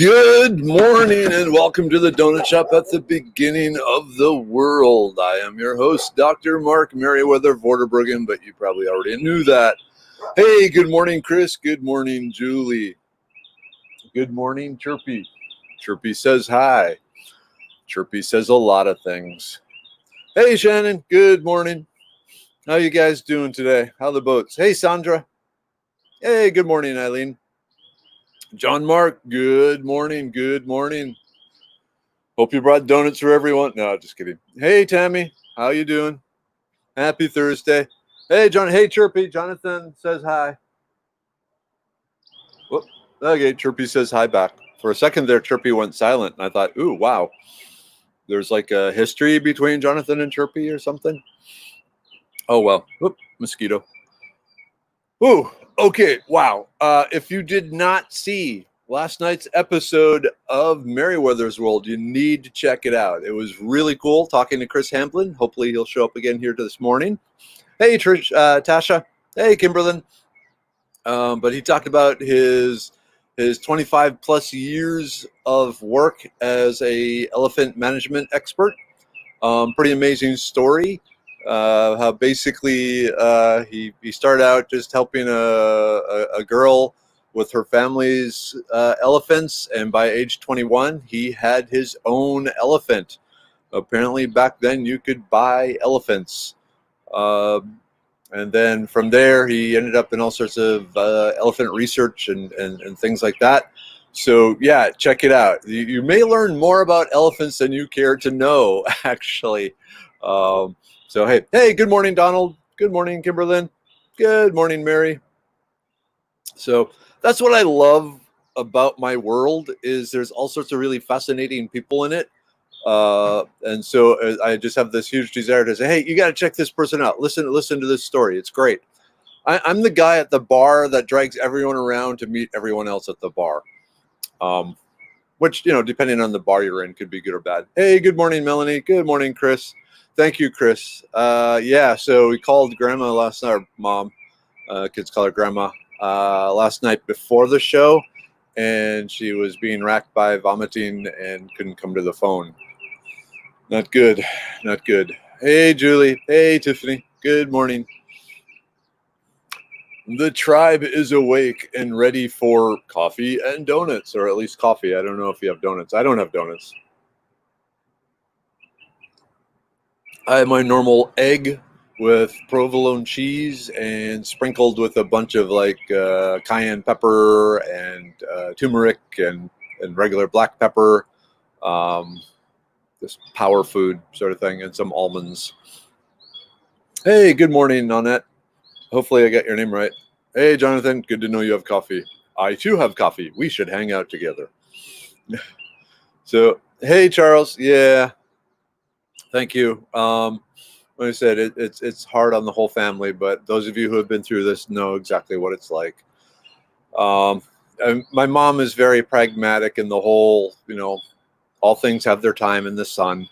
Good morning and welcome to the Donut Shop at the beginning of the world. I am your host, Dr. Mark Merriweather Vorderbruggen, but you probably already knew that. Hey, good morning, Chris. Good morning, Julie. Good morning, Chirpy. Chirpy says hi. Chirpy says a lot of things. Hey, Shannon. Good morning. How you guys doing today? How the boats? Hey, Sandra. Hey, good morning, Eileen. John Mark, good morning. Good morning. Hope you brought donuts for everyone. No, just kidding. Hey, Tammy, how you doing? Happy Thursday. Hey, John. Hey, Chirpy. Jonathan says hi. Whoop. Okay, Chirpy says hi back. For a second there, Chirpy went silent, and I thought, ooh, wow. There's like a history between Jonathan and Chirpy or something. Oh, well. Whoop, mosquito. Ooh, okay, wow. If you did not see last night's episode of Merriweather's World, you need to check it out. It was really cool talking to Chris Hamblin. Hopefully he'll show up again here this morning. Hey, Trish, Tasha. Hey, Kimberlyn. But he talked about his 25 plus years of work as a elephant management expert. Pretty amazing story. How basically he started out just helping a girl with her family's elephants, and by age 21 he had his own elephant. Apparently back then you could buy elephants, and then from there he ended up in all sorts of elephant research and things like that. So yeah, check it out. You may learn more about elephants than you care to know, actually. So, hey, good morning, Donald. Good morning, Kimberlyn. Good morning, Mary. So that's what I love about my world is there's all sorts of really fascinating people in it. And so I just have this huge desire to say, hey, you got to check this person out. Listen to this story. It's great. I'm the guy at the bar that drags everyone around to meet everyone else at the bar. Which, depending on the bar you're in, could be good or bad. Hey, good morning, Melanie. Good morning, Chris. Thank you, Chris. Yeah, so we called Grandma last night, or Mom, kids call her Grandma, last night before the show, and she was being racked by vomiting and couldn't come to the phone. Not good, not good. Hey, Julie. Hey, Tiffany. Good morning. The tribe is awake and ready for coffee and donuts, or at least coffee. I don't know if you have donuts. I don't have donuts. I have my normal egg with provolone cheese and sprinkled with a bunch of cayenne pepper and turmeric and regular black pepper, this power food sort of thing, and some almonds. Hey, good morning, Nanette. Hopefully I got your name right. Hey, Jonathan, good to know you have coffee. I too have coffee. We should hang out together. So, hey, Charles. Yeah. Thank you. Like I said, it's hard on the whole family, but those of you who have been through this know exactly what it's like. And my mom is very pragmatic in the whole, all things have their time in the sun.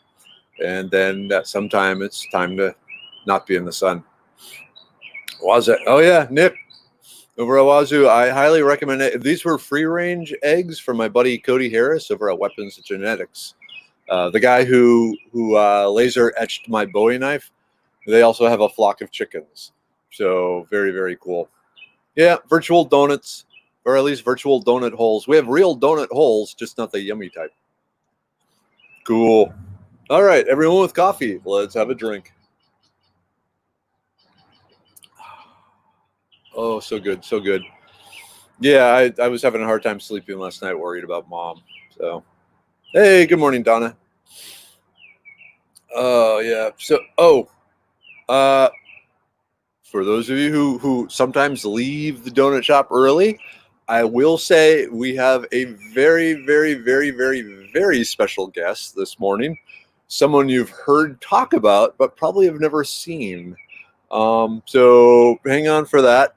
And then at some time it's time to not be in the sun. Was it? Oh, yeah, Nick. Over at Wazoo, I highly recommend it. These were free-range eggs from my buddy Cody Harris over at Weapons Genetics. The guy who laser etched my Bowie knife, they also have a flock of chickens. So very, very cool. Yeah, virtual donuts, or at least virtual donut holes. We have real donut holes, just not the yummy type. Cool. All right, everyone with coffee, let's have a drink. Oh, so good, so good. Yeah, I was having a hard time sleeping last night, worried about Mom. So, hey, good morning, Donna. Oh, yeah. So, for those of you who sometimes leave the donut shop early, I will say we have a very, very, very, very, very special guest this morning. Someone you've heard talk about, but probably have never seen. So hang on for that.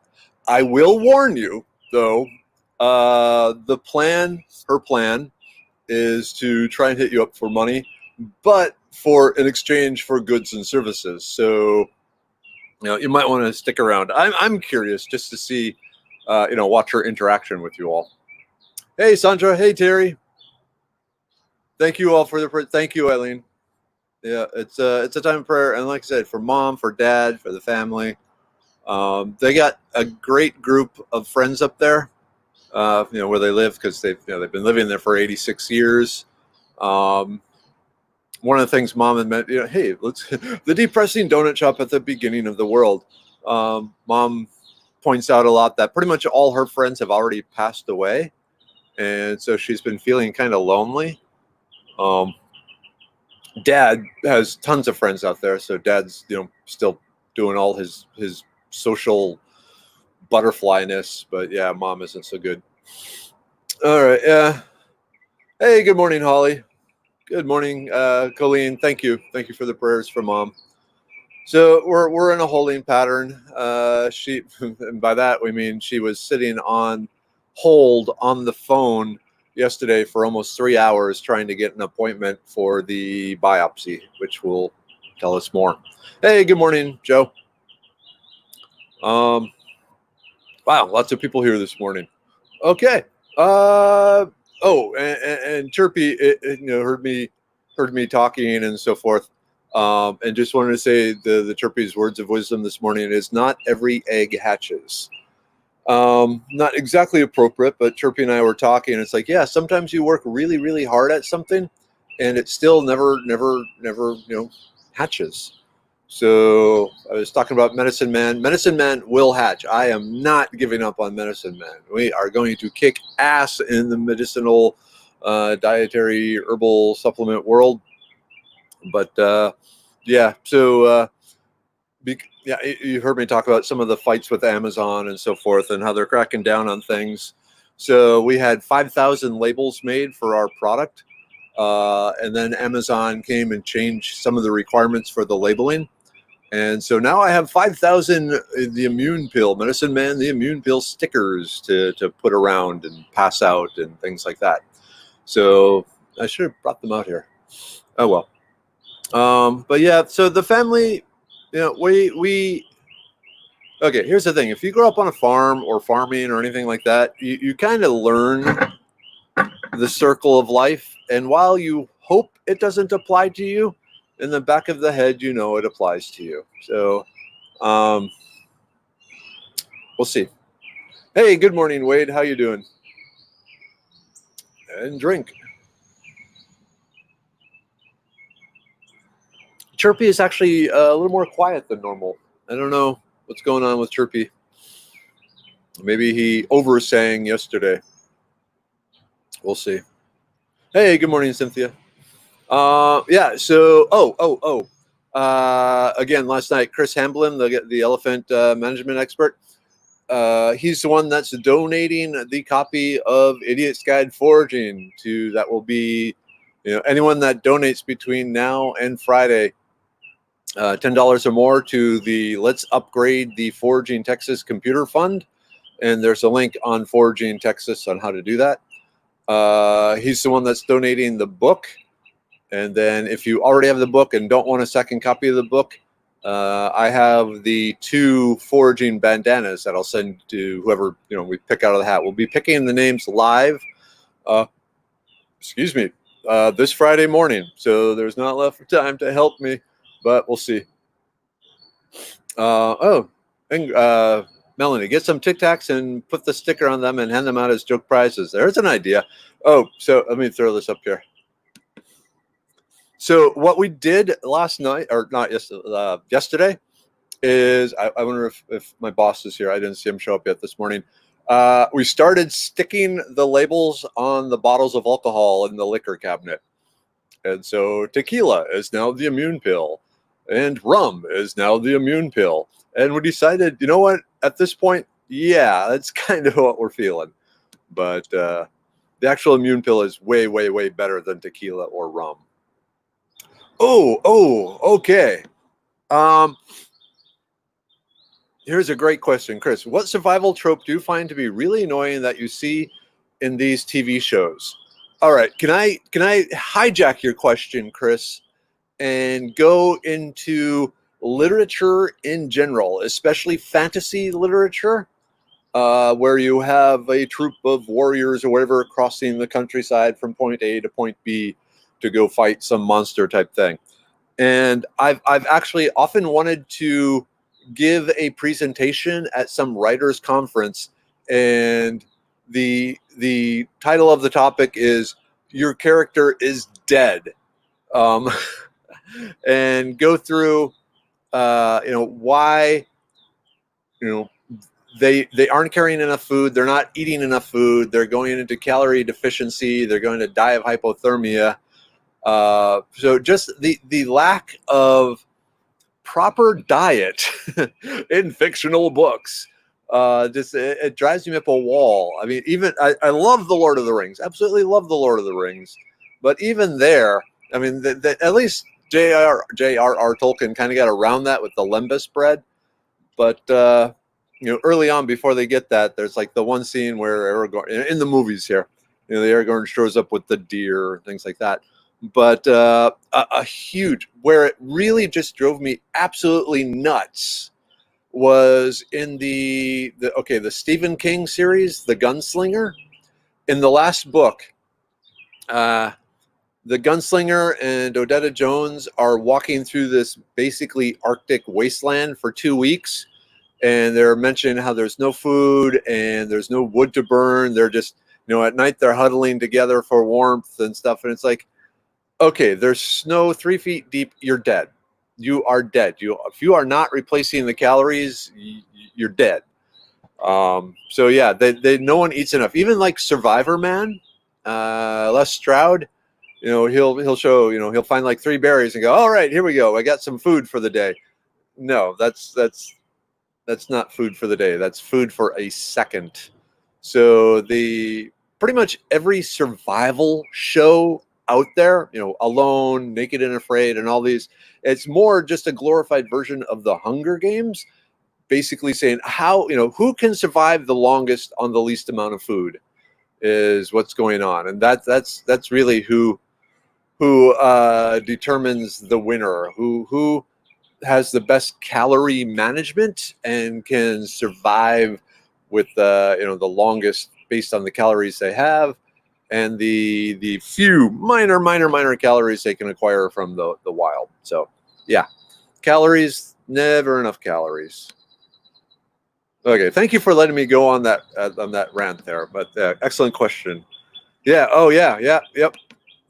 I will warn you, though, her plan is to try and hit you up for money, but in exchange for goods and services. So, you might want to stick around. I'm curious just to see, watch her interaction with you all. Hey, Sandra. Hey, Terry. Thank you all for the prayer. Thank you, Eileen. Yeah, it's a time of prayer, and like I said, for mom, for dad, for the family. They got a great group of friends up there. Where they live, because they've been living there for 86 years. Um, One of the things mom had meant, hey, let's the depressing donut shop at the beginning of the world. Mom points out a lot that pretty much all her friends have already passed away, and so she's been feeling kind of lonely. Um, Dad has tons of friends out there, so dad's still doing all his social butterflyness, but yeah, mom isn't so good. All right, yeah. Hey, good morning, Holly. Good morning, Colleen. Thank you for the prayers for mom. So we're in a holding pattern. She, and by that we mean she was sitting on hold on the phone yesterday for almost 3 hours trying to get an appointment for the biopsy, which will tell us more. Hey, good morning, Joe. Wow, lots of people here this morning. Okay. And Chirpy, heard me talking and so forth. And just wanted to say the Chirpy's words of wisdom this morning is not every egg hatches. Not exactly appropriate, but Chirpy and I were talking, and it's like, yeah, sometimes you work really, really hard at something and it still never, hatches. So I was talking about Medicine Man. Medicine Man will hatch. I am not giving up on Medicine Man. We are going to kick ass in the medicinal, dietary, herbal supplement world. But yeah, so you heard me talk about some of the fights with Amazon and so forth, and how they're cracking down on things. So we had 5,000 labels made for our product, and then Amazon came and changed some of the requirements for the labeling. And so now I have 5,000 the immune pill, Medicine Man, the immune pill stickers to put around and pass out and things like that. So I should have brought them out here. Oh, well. But yeah, so the family, we okay, here's the thing. If you grow up on a farm or farming or anything like that, you kind of learn the circle of life. And while you hope it doesn't apply to you, in the back of the head, it applies to you. So we'll see. Hey, good morning, Wade. How you doing? And drink. Chirpy is actually a little more quiet than normal. I don't know what's going on with Chirpy. Maybe he oversang yesterday. We'll see. Hey, good morning, Cynthia. Yeah. So, again, last night, Chris Hamblin, the elephant management expert, he's the one that's donating the copy of Idiot's Guide Foraging to. That will be, anyone that donates between now and Friday, $10 or more to the Let's Upgrade the Foraging Texas Computer Fund. And there's a link on Foraging Texas on how to do that. He's the one that's donating the book. And then if you already have the book and don't want a second copy of the book, I have the 2 foraging bandanas that I'll send to whoever we pick out of the hat. We'll be picking the names live. This Friday morning. So there's not enough time to help me, but we'll see. Melanie, get some Tic Tacs and put the sticker on them and hand them out as joke prizes. There's an idea. Oh, so let me throw this up here. So what we did last night, or not yesterday, is I wonder if my boss is here. I didn't see him show up yet this morning. We started sticking the labels on the bottles of alcohol in the liquor cabinet. And so tequila is now the immune pill, and rum is now the immune pill. And we decided, you know what, at this point, yeah, that's kind of what we're feeling. But the actual immune pill is way, way, way better than tequila or rum. Okay. Here's a great question, Chris. What survival trope do you find to be really annoying that you see in these TV shows? All right, can I hijack your question, Chris, and go into literature in general, especially fantasy literature, where you have a troop of warriors or whatever crossing the countryside from point A to point B. to go fight some monster type thing. And I've actually often wanted to give a presentation at some writers conference, and the title of the topic is "Your Character is Dead," and go through why they aren't carrying enough food, they're not eating enough food, they're going into calorie deficiency, they're going to die of hypothermia. So just the lack of proper diet in fictional books, just it drives me up a wall. I mean, even I love the Lord of the Rings, absolutely love the Lord of the Rings, but even there, I mean, at least J.R.R. Tolkien kind of got around that with the lembas bread. But early on, before they get that, there's like the one scene where Aragorn, in the movies here, the Aragorn shows up with the deer and things like that. But a huge, where it really just drove me absolutely nuts was in the Stephen King series, The Gunslinger. In the last book, the gunslinger and Odetta Jones are walking through this basically Arctic wasteland for 2 weeks, and they're mentioning how there's no food and there's no wood to burn. They're just, at night they're huddling together for warmth and stuff. And it's like, okay, there's snow 3 feet deep. You're dead. You are dead. If you are not replacing the calories, you're dead. So yeah, no one eats enough. Even like Survivor Man, Les Stroud, he'll show, he'll find like 3 berries and go, all right, here we go. I got some food for the day. No, that's not food for the day. That's food for a second. So pretty much every survival show out there, Alone, Naked and Afraid, and all these, it's more just a glorified version of the Hunger Games, basically saying how, who can survive the longest on the least amount of food is what's going on. And that's really who determines the winner, who has the best calorie management and can survive with the longest based on the calories they have and the few minor calories they can acquire from the wild. So yeah, calories, never enough calories. Okay, thank you for letting me go on that rant there, but excellent question. Yeah, oh yeah, yep.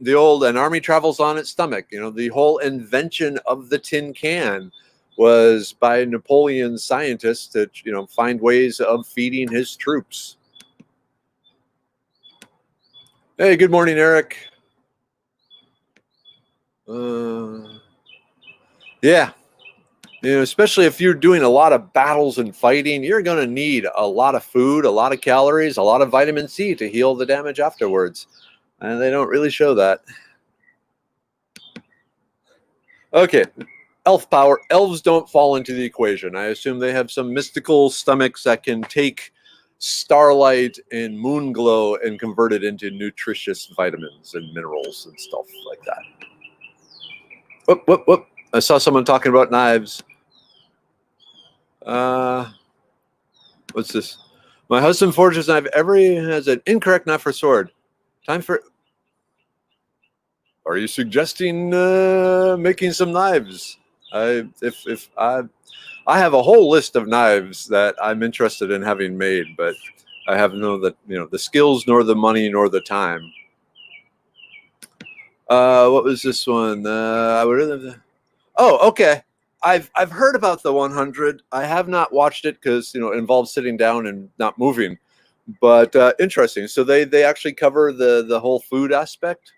The old "an army travels on its stomach." The whole invention of the tin can was by Napoleon's scientists to find ways of feeding his troops. Hey, good morning, Eric. Yeah, especially if you're doing a lot of battles and fighting, you're going to need a lot of food, a lot of calories, a lot of vitamin C to heal the damage afterwards. And they don't really show that. Okay, elf power. Elves don't fall into the equation. I assume they have some mystical stomachs that can take starlight and moon glow and convert it into nutritious vitamins and minerals and stuff like that. Whoop. I saw someone talking about knives. What's this? My husband forges knife. Has an incorrect knife or sword. Time for... Are you suggesting making some knives? I have a whole list of knives that I'm interested in having made, but I have the skills, nor the money, nor the time. What was this one? Oh, okay. I've heard about the 100. I have not watched it because it involves sitting down and not moving. But interesting. So they actually cover the whole food aspect.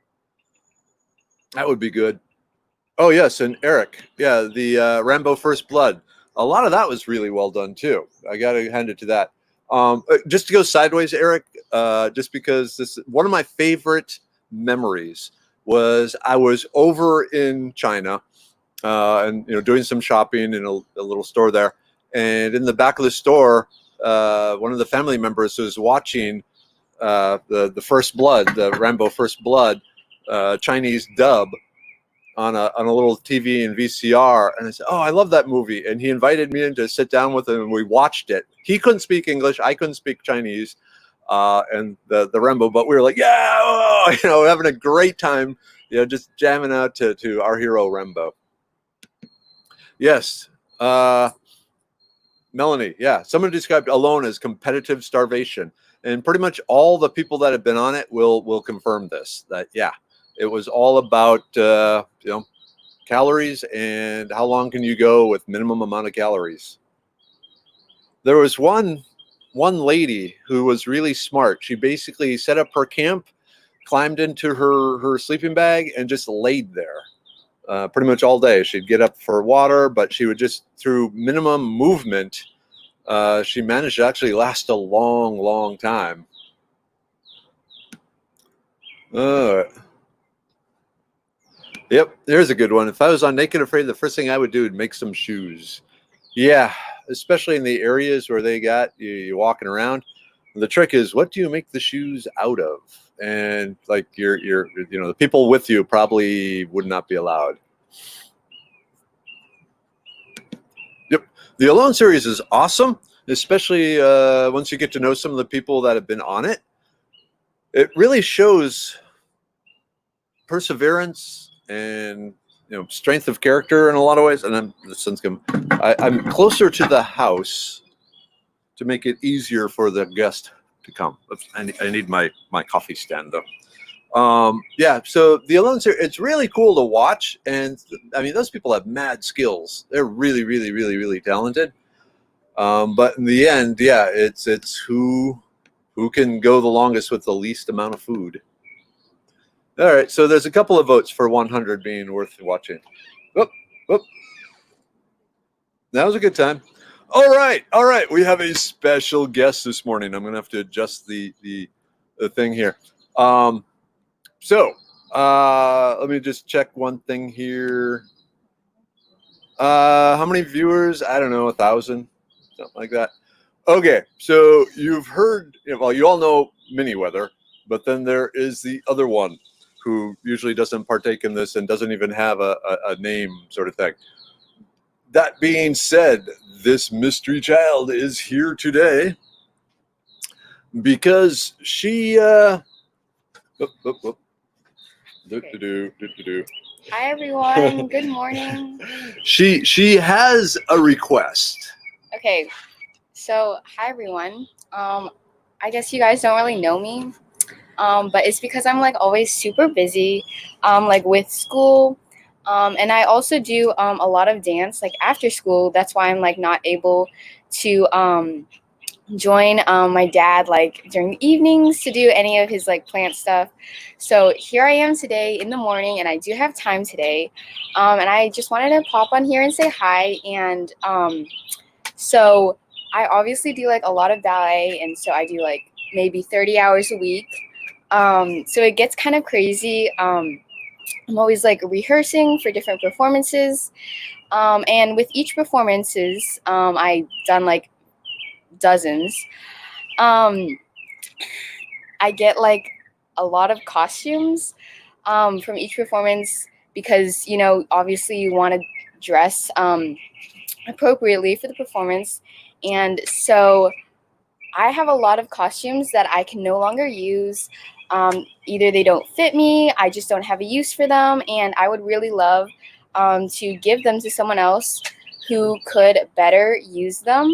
That would be good. Oh yes, and Eric, yeah, the Rambo First Blood. A lot of that was really well done too. I got to hand it to that. Just to go sideways, Eric, just because this one of my favorite memories was I was over in China and doing some shopping in a little store there, and in the back of the store, one of the family members was watching the First Blood, the Rambo First Blood Chinese dub on a little TV and VCR, and I said, "Oh, I love that movie." And he invited me in to sit down with him, and we watched it. He couldn't speak English, I couldn't speak Chinese, and the Rambo, but we were like, "Yeah, oh," having a great time, just jamming out to our hero Rembo. Yes. Melanie, yeah. Someone described Alone as competitive starvation. And pretty much all the people that have been on it will confirm this. That, yeah, it was all about, calories and how long can you go with minimum amount of calories. There was one lady who was really smart. She basically set up her camp, climbed into her sleeping bag, and just laid there pretty much all day. She'd get up for water, but she would just, through minimum movement, she managed to actually last a long time. Yep, there's a good one. If I was on Naked Afraid, the first thing I would do would make some shoes. Yeah, especially in the areas where they got you walking around. The trick is, what do you make the shoes out of? And like your the people with you probably would not be allowed. Yep, the Alone series is awesome, especially once you get to know some of the people that have been on it. It really shows perseverance and strength of character in a lot of ways. And the sun's coming. I'm closer to the house to make it easier for the guest to come. I need my coffee stand though. Yeah, so the Alone series, it's really cool to watch, and I mean those people have mad skills. They're really talented. But in the end, yeah, it's who can go the longest with the least amount of food. All right, so there's a couple of votes for 100 being worth watching. Whoop. That was a good time. All right. We have a special guest this morning. I'm going to have to adjust the thing here. So let me just check one thing here. How many viewers? I don't know, 1,000, something like that. Okay, so you've heard, you all know Miniweather, but then there is the other one who usually doesn't partake in this and doesn't even have a name sort of thing. That being said, this mystery child is here today because she Hi everyone, good morning. She has a request. Okay, so hi everyone. I guess you guys don't really know me, but it's because I'm like always super busy, like with school, and I also do a lot of dance like after school. That's why I'm like not able to join my dad like during the evenings to do any of his like plant stuff. So here I am today in the morning, and I do have time today, and I just wanted to pop on here and say hi. And so I obviously do like a lot of ballet, and so I do like maybe 30 hours a week. So it gets kind of crazy. I'm always like rehearsing for different performances, and with each performances I've done like dozens. I get like a lot of costumes from each performance because obviously you want to dress appropriately for the performance, and so I have a lot of costumes that I can no longer use. Either they don't fit me, I just don't have a use for them, and I would really love to give them to someone else who could better use them.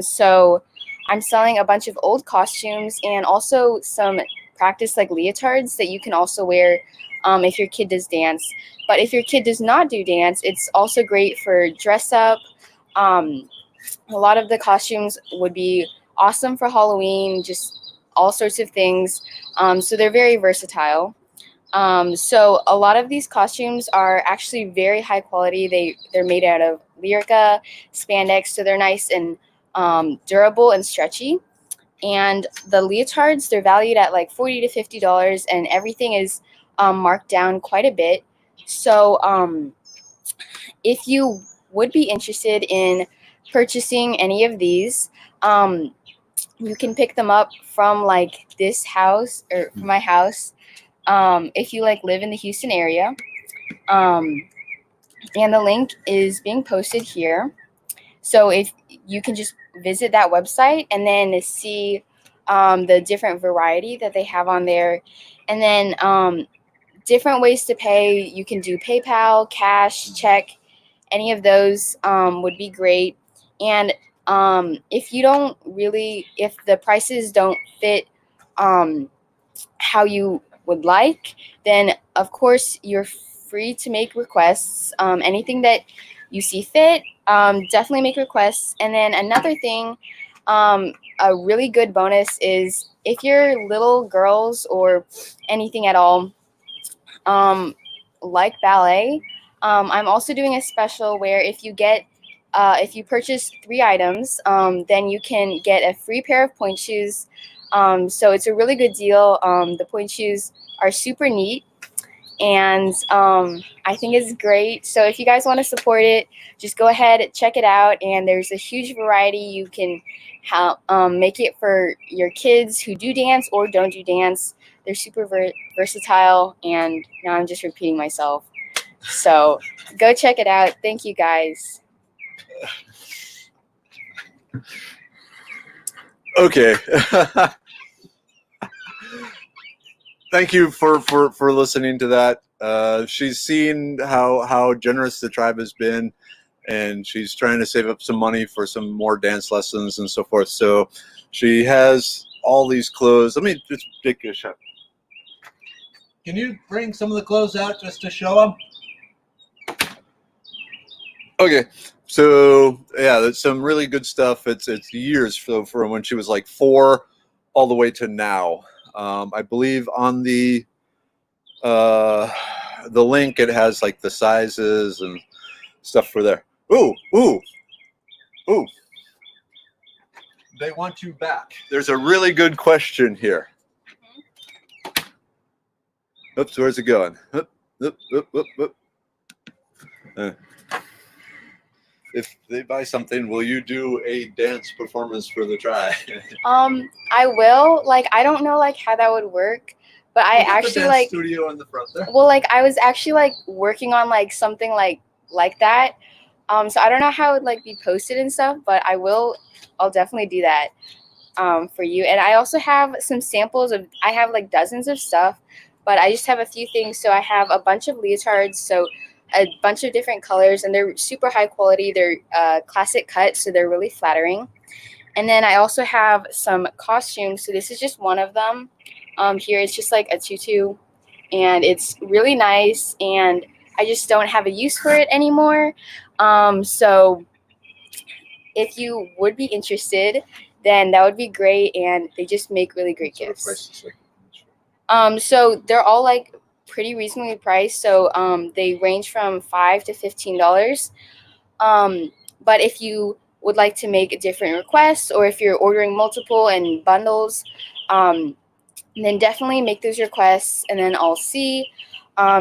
So I'm selling a bunch of old costumes and also some practice like leotards that you can also wear if your kid does dance. But if your kid does not do dance, it's also great for dress up. A lot of the costumes would be awesome for Halloween, just all sorts of things. So they're very versatile. So a lot of these costumes are actually very high quality. They're made out of Lyrica spandex, so they're nice and durable and stretchy. And the leotards, they're valued at like $40 to $50, and everything is marked down quite a bit. So if you would be interested in purchasing any of these, you can pick them up from like this house or from my house. If you like live in the Houston area, and the link is being posted here. So if you can just visit that website and then see the different variety that they have on there, and then different ways to pay. You can do PayPal, cash, check, any of those would be great. And if the prices don't fit how you would like, then of course you're free to make requests. Anything that you see fit, definitely make requests. And then another thing, a really good bonus is if you're little girls or anything at all, like ballet, I'm also doing a special where if you purchase 3 items, then you can get a free pair of pointe shoes. So it's a really good deal. The pointe shoes are super neat, and I think it's great. So if you guys want to support it, just go ahead, check it out. And there's a huge variety. You can make it for your kids who do dance or don't do dance. They're super versatile, and now I'm just repeating myself. So go check it out. Thank you, guys. Okay. Thank you for listening to that. She's seen how generous the tribe has been, and she's trying to save up some money for some more dance lessons and so forth. So she has all these clothes. Let me just take a shot. Can you bring some of the clothes out just to show them? Okay, so yeah, there's some really good stuff. It's years from when she was like 4 all the way to now. I believe on the link it has like the sizes and stuff for there. Ooh. They want you back. There's a really good question here. Oops, where's it going? If they buy something, will you do a dance performance for the tribe? I will. Like, I don't know like how that would work, but I actually the like studio in the front there. Well, like I was actually like working on like something like that. So I don't know how it would like be posted and stuff, but I'll definitely do that for you. And I also have some samples I have like dozens of stuff, but I just have a few things. So I have a bunch of leotards, so a bunch of different colors, and they're super high quality. They're classic cut, so they're really flattering. And then I also have some costumes. So this is just one of them. Here it's just like a tutu, and it's really nice, and I just don't have a use for it anymore. So if you would be interested, then that would be great, and they just make really great gifts. So they're all like pretty reasonably priced. So they range from $5 to $15. But if you would like to make different requests, or if you're ordering multiple and bundles, then definitely make those requests, and then I'll see.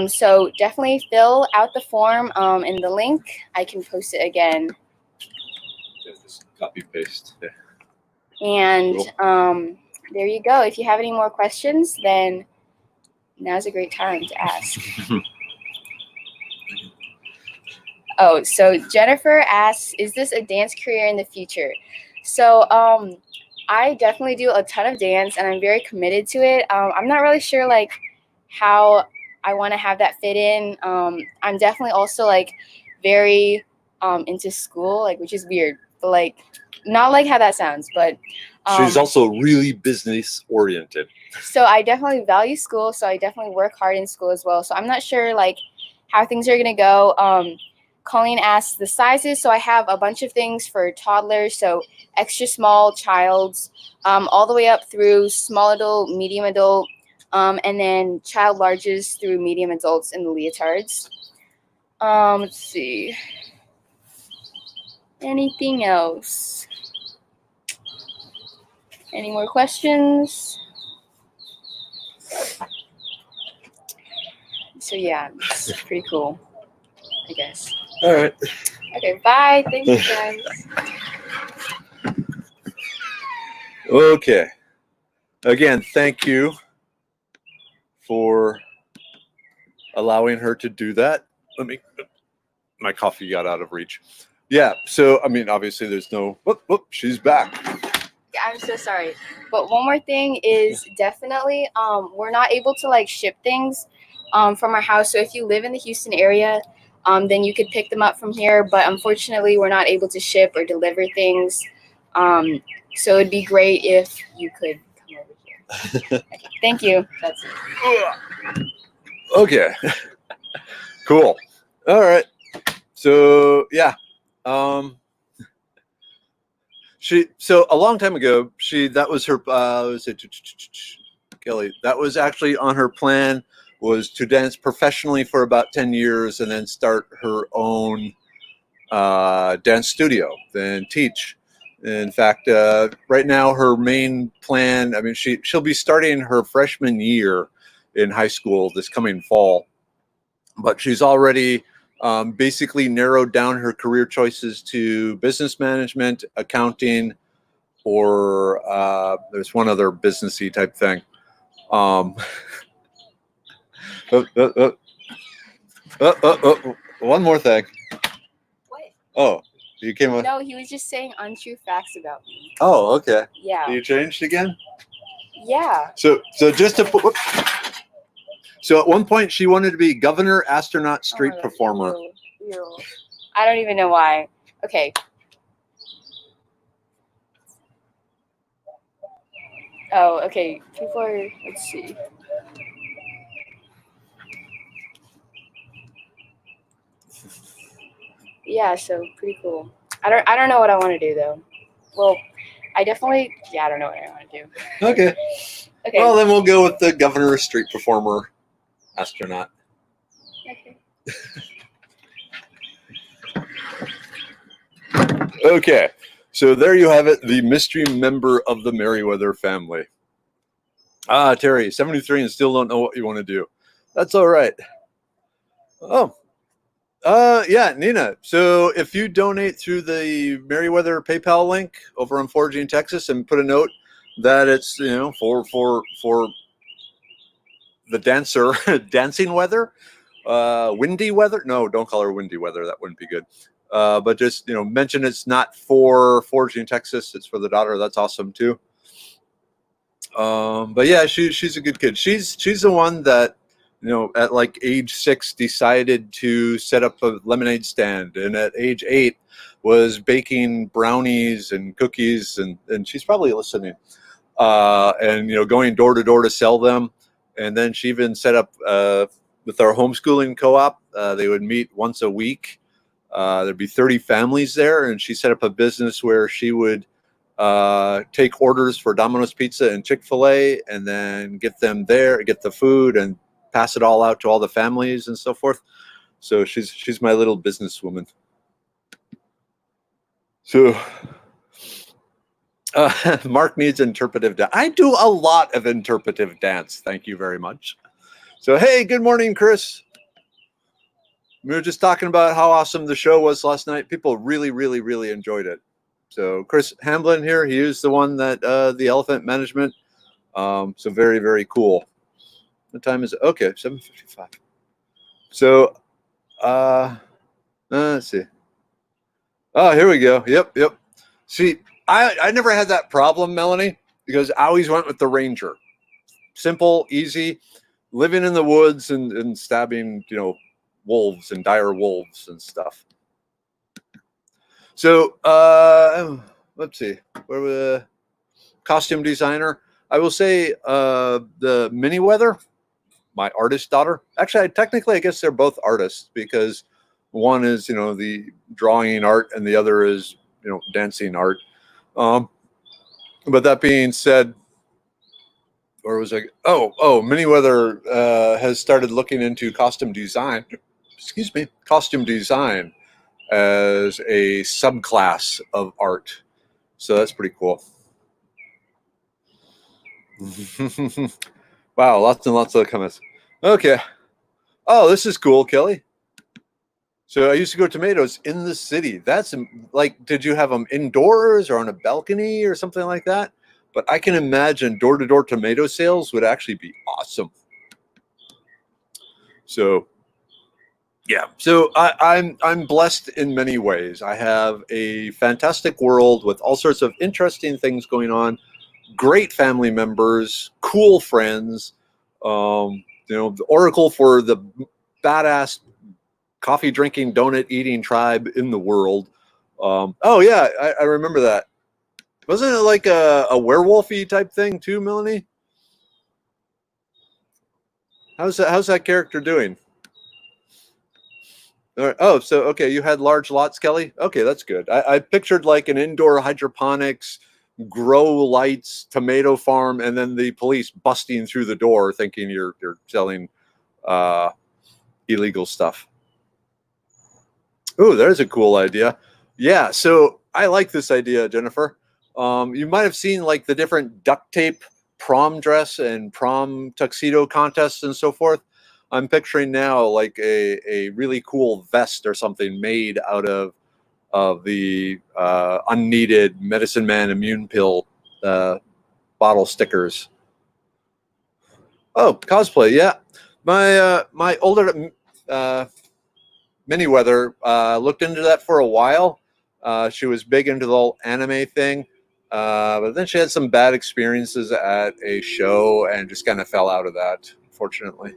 So definitely fill out the form in the link. I can post it again. Yeah, just copy paste. Yeah. And Cool. There you go. If you have any more questions, then now's a great time to ask. Oh, so Jennifer asks, is this a dance career in the future? So I definitely do a ton of dance, and I'm very committed to it. I'm not really sure like how I want to have that fit in. I'm definitely also like very into school, like, which is weird, but like not like how that sounds, but she's also really business oriented. So I definitely value school, so I definitely work hard in school as well. So I'm not sure like how things are gonna go. Colleen asks the sizes. So I have a bunch of things for toddlers, so extra small childs, all the way up through small adult, medium adult, and then child larges through medium adults in the leotards. Let's see. Anything else? Any more questions? So yeah, it's pretty cool, I guess. All right. Okay, bye. Thank you, guys. Okay. Again, thank you for allowing her to do that. My coffee got out of reach. Yeah, so, I mean, obviously there's no, she's back. Yeah, I'm so sorry. But one more thing is definitely, we're not able to like ship things from our house. So if you live in the Houston area, then you could pick them up from here. But unfortunately, we're not able to ship or deliver things. So it'd be great if you could come over here. Okay, thank you. That's it. Okay. Cool. All right. So yeah. So a long time ago, that was her Kelly. That was actually on her plan, was to dance professionally for about 10 years and then start her own dance studio, then teach. In fact, right now her main plan, I mean, she'll be starting her freshman year in high school this coming fall, but she's already basically narrowed down her career choices to business management, accounting, or there's one other businessy type thing. One more thing. What? Oh, you came on. No, he was just saying untrue facts about me. Oh, okay. Yeah. You changed again? Yeah. So just to put. So at one point she wanted to be governor, astronaut, street performer. Ew. I don't even know why. Okay. Oh, okay. People are. Let's see. Yeah. So pretty cool. I don't know what I want to do though. Well, I definitely. Yeah, I don't know what I want to do. Okay. Okay. Well, then we'll go with the governor, street performer, astronaut. Okay. Okay. So there you have it, the mystery member of the Merriweather family. Ah, Terry, 73 and still don't know what you want to do. That's all right. Oh, yeah, Nina. So if you donate through the Merriweather PayPal link over on Foraging, Texas, and put a note that it's, you know, for the dancer, dancing weather, windy weather. No, don't call her windy weather. That wouldn't be good. But just, you know, mention it's not for Foraging, Texas. It's for the daughter. That's awesome too. But yeah, she's a good kid. She's the one that, you know, at like age 6 decided to set up a lemonade stand, and at age 8 was baking brownies and cookies, and she's probably listening. And you know, going door to door to sell them. And then she even set up with our homeschooling co-op. They would meet once a week. There'd be 30 families there, and she set up a business where she would take orders for Domino's Pizza and Chick-fil-A, and then get them there, get the food, and pass it all out to all the families and so forth. So she's my little businesswoman. So Mark needs interpretive dance. I do a lot of interpretive dance. Thank you very much. So hey, good morning, Chris. We were just talking about how awesome the show was last night. People really, really, really enjoyed it. So Chris Hamblin here, he is the one that the elephant management. So very, very cool. What time is it? Okay, 7:55. So let's see. Oh, here we go. Yep. See, I never had that problem, Melanie, because I always went with the Ranger. Simple, easy, living in the woods and stabbing, you know, wolves and dire wolves and stuff. So let's see. Where was costume designer? I will say the Merriweather, my artist daughter. Actually, I guess they're both artists, because one is, you know, the drawing art and the other is, you know, dancing art. But that being said, where was I? Oh, Merriweather has started looking into costume design. Excuse me, costume design as a subclass of art. So that's pretty cool. Wow, lots and lots of comments. Okay. Oh, this is cool, Kelly. So I used to grow tomatoes in the city. That's like, did you have them indoors or on a balcony or something like that? But I can imagine door-to-door tomato sales would actually be awesome. So yeah, so I'm blessed in many ways. I have a fantastic world with all sorts of interesting things going on, great family members, cool friends, the oracle for the badass coffee drinking, donut eating tribe in the world. Oh yeah, I remember that. Wasn't it like a werewolfy type thing too, Melanie? How's that character doing? All right. Oh, so okay, you had large lots, Kelly. Okay, that's good. I pictured like an indoor hydroponics, grow lights, tomato farm, and then the police busting through the door, thinking you're selling uh, illegal stuff. Oh, there's a cool idea. Yeah, so I like this idea, Jennifer. You might have seen like the different duct tape prom dress and prom tuxedo contests and so forth. I'm picturing now like a really cool vest or something made out of the unneeded Medicine Man immune pill bottle stickers. Oh, cosplay, yeah. My older Mini Weather looked into that for a while. She was big into the whole anime thing, but then she had some bad experiences at a show and just kind of fell out of that, unfortunately.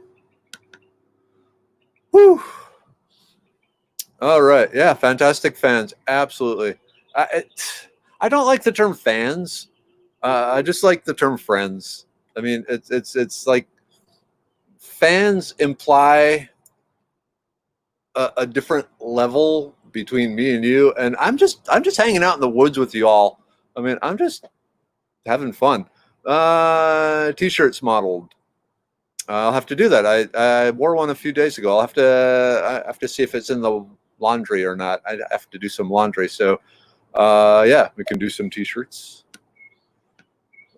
Whew. All right, yeah, fantastic fans, absolutely. I don't like the term fans. I just like the term friends. I mean, it's like fans imply a different level between me and you, and I'm just hanging out in the woods with you all. I mean, I'm just having fun. T-shirts modeled. I'll have to do that. I wore one a few days ago. I have to see if it's in the laundry or not. I have to do some laundry. So yeah, we can do some T-shirts.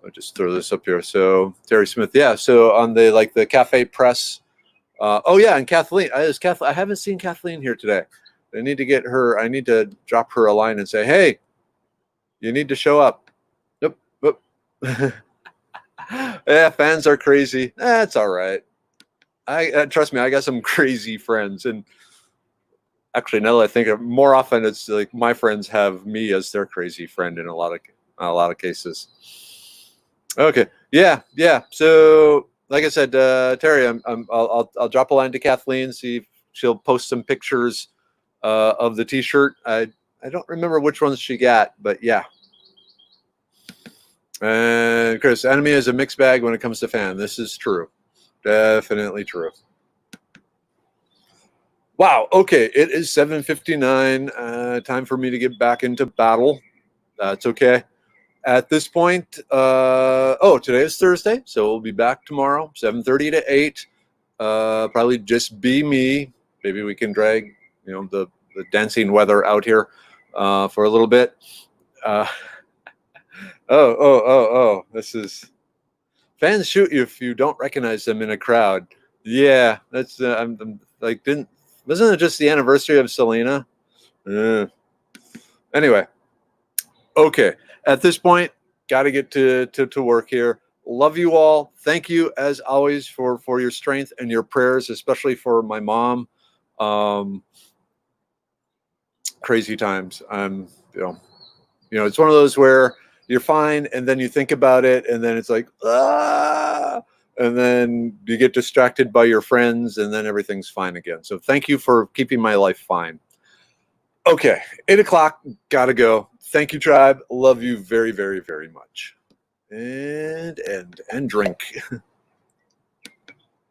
I'll just throw this up here. So Terry Smith, yeah. So on the cafe press. Oh yeah, and Kathleen. I haven't seen Kathleen here today. I need to get her. I need to drop her a line and say, "Hey, you need to show up." Nope. Nope. Yeah, fans are crazy. That's all right. I trust me. I got some crazy friends, and actually, now that I think of it, more often, it's like my friends have me as their crazy friend in a lot of cases. Okay. Yeah. Yeah. So, like I said, Terry, I'll drop a line to Kathleen, see if she'll post some pictures of the T-shirt. I don't remember which ones she got, but yeah. And Chris, anime is a mixed bag when it comes to fan. This is true. Definitely true. Wow. Okay. It is 7:59. Time for me to get back into battle. That's okay. At this point, today is Thursday, so we'll be back tomorrow, 7:30 to 8. Probably just be me. Maybe we can drag, the dancing weather out here for a little bit. Uh, oh. This is fans shoot you if you don't recognize them in a crowd. Yeah, that's I'm like didn't wasn't it just the anniversary of Selena? Anyway, okay. At this point, got to get to work here. Love you all. Thank you as always for your strength and your prayers, especially for my mom. Crazy times. It's one of those where you're fine, and then you think about it, and then it's like, and then you get distracted by your friends, and then everything's fine again. So thank you for keeping my life fine. Okay, 8 o'clock, gotta go. Thank you, tribe. Love you very, very, very much. And drink.